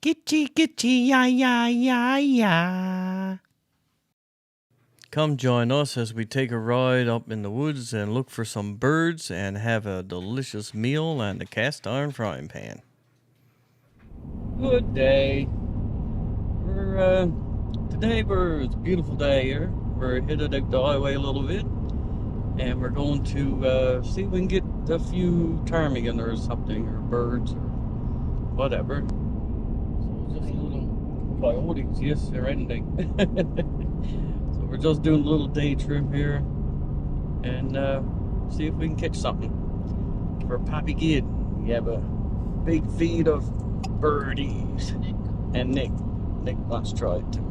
Gitchy, gitchy, ya, ya, ya, ya. Come join us as we take a ride up in the woods and look for some birds and have a delicious meal on the cast iron frying pan. Good day. It's a beautiful day here. We're headed out the highway a little bit, and we're going to see if we can get a few ptarmigan or something, or birds, or whatever. So just a little coyotes, yes, they're anything. So we're just doing a little day trip here, and see if we can catch something for Poppy Kid. We have a big feed of birdies, and Nick wants to try it too.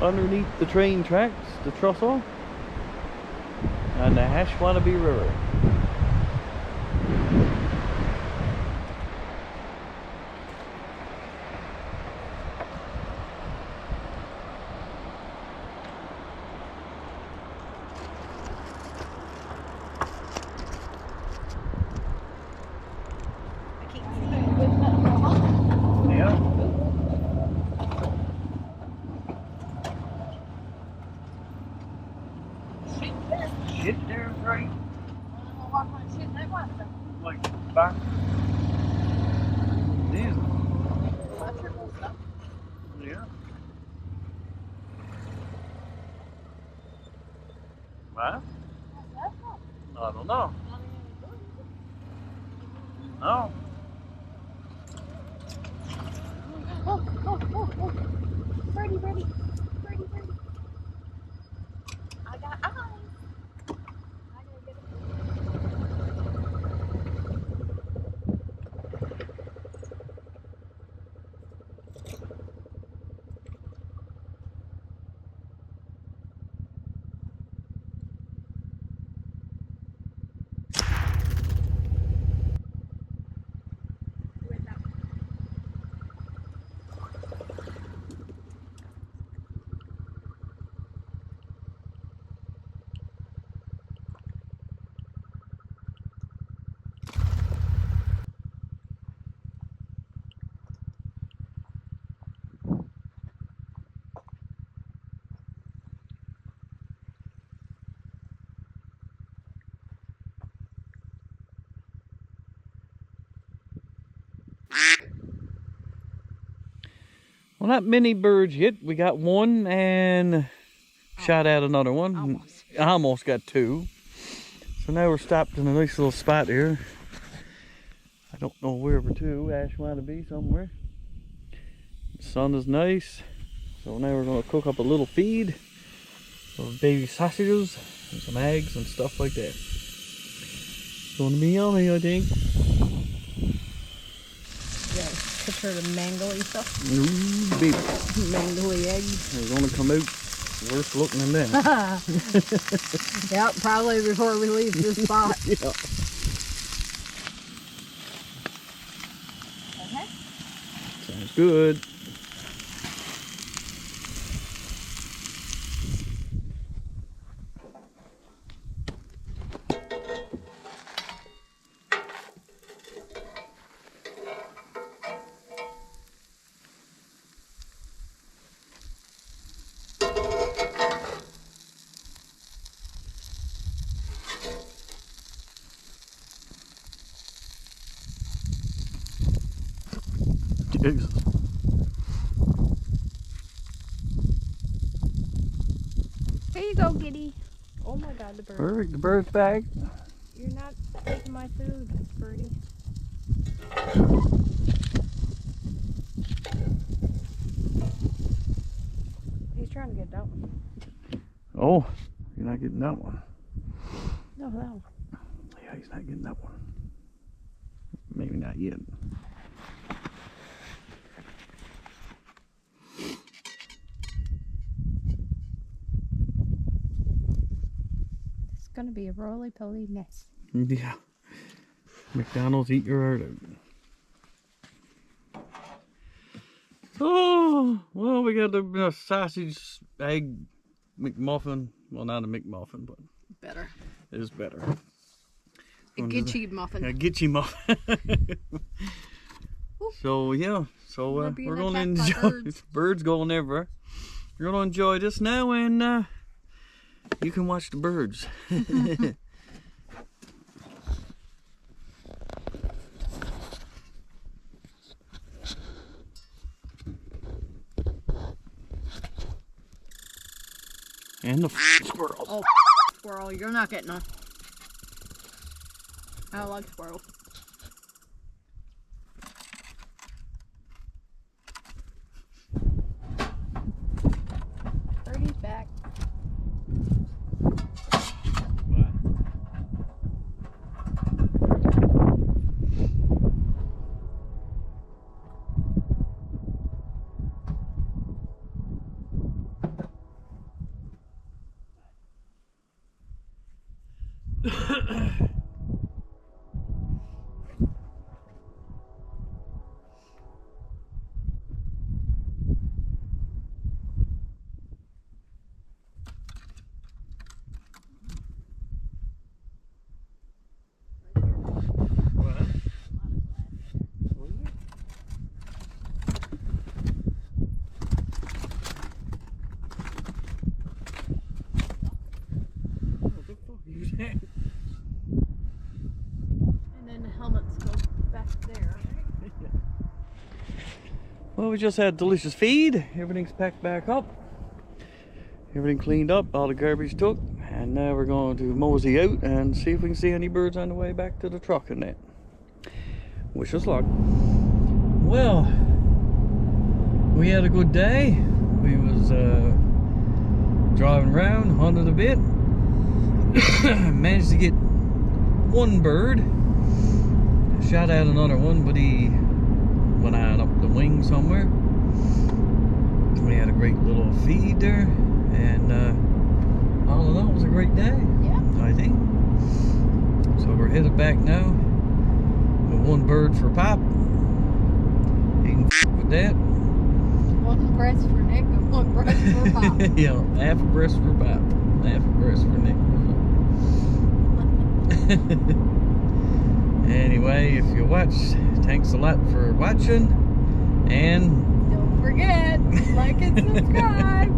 Underneath the train tracks, the trestle, and the Hashwanabe River. Get there, right? Like back. These. Yeah. What? I don't know. No. Oh. Birdie. I got eyes. I gotta get it. Well, not many birds yet. We got one and shot at another one. Almost. I almost got two. So now we're stopped in a nice little spot here. I don't know where we're to. Ash might be somewhere. The sun is nice. So now we're going to cook up a little feed of baby sausages and some eggs and stuff like that. It's going to be yummy, I think. Yeah, picture the mangly stuff. Ooh, baby. Mangly eggs. They're going to come out worse looking than that. Yep, probably before we leave this spot. Yeah. Okay. Sounds good. Jesus. Here you go, Giddy. Oh my God, the bird. Perfect, the bird's back. You're not taking my food, birdie. He's trying to get that one. Oh, you're not getting that one. No, that one. Yeah, he's not getting that one. Maybe not yet. It's gonna be a roly-poly mess. Yeah. McDonald's, eat your heart out. Oh, well, we got the sausage, egg, McMuffin. Well, not a McMuffin, but Better. it is better. A Gitchy muffin. A Gitchy muffin. So, yeah. So, We're being we're going to attacked by enjoy. birds. Birds going everywhere. We're going to enjoy this now, and you can watch the birds. And the squirrels. Oh, squirrel, you're not getting one. I don't like squirrels. Birdie's back. And then the helmets go back there. Well, we just had delicious feed. Everything's packed back up. Everything cleaned up, all the garbage took. And now we're going to mosey out and see if we can see any birds on the way back to the truck and that. Wish us luck. Well, we had a good day. We was driving around, hunted a bit. Managed to get one bird. Shot at another one, but he went out up the wing somewhere. We had a great little feed there, and all in all, it was a great day. Yeah. I think. So we're headed back now with one bird for Pop. He can with that. One breast for Nick and one breast for Pop. Yeah, half a breast for Pop, half a breast for Nick. Anyway, if you watch, thanks a lot for watching, and Don't forget, like and subscribe.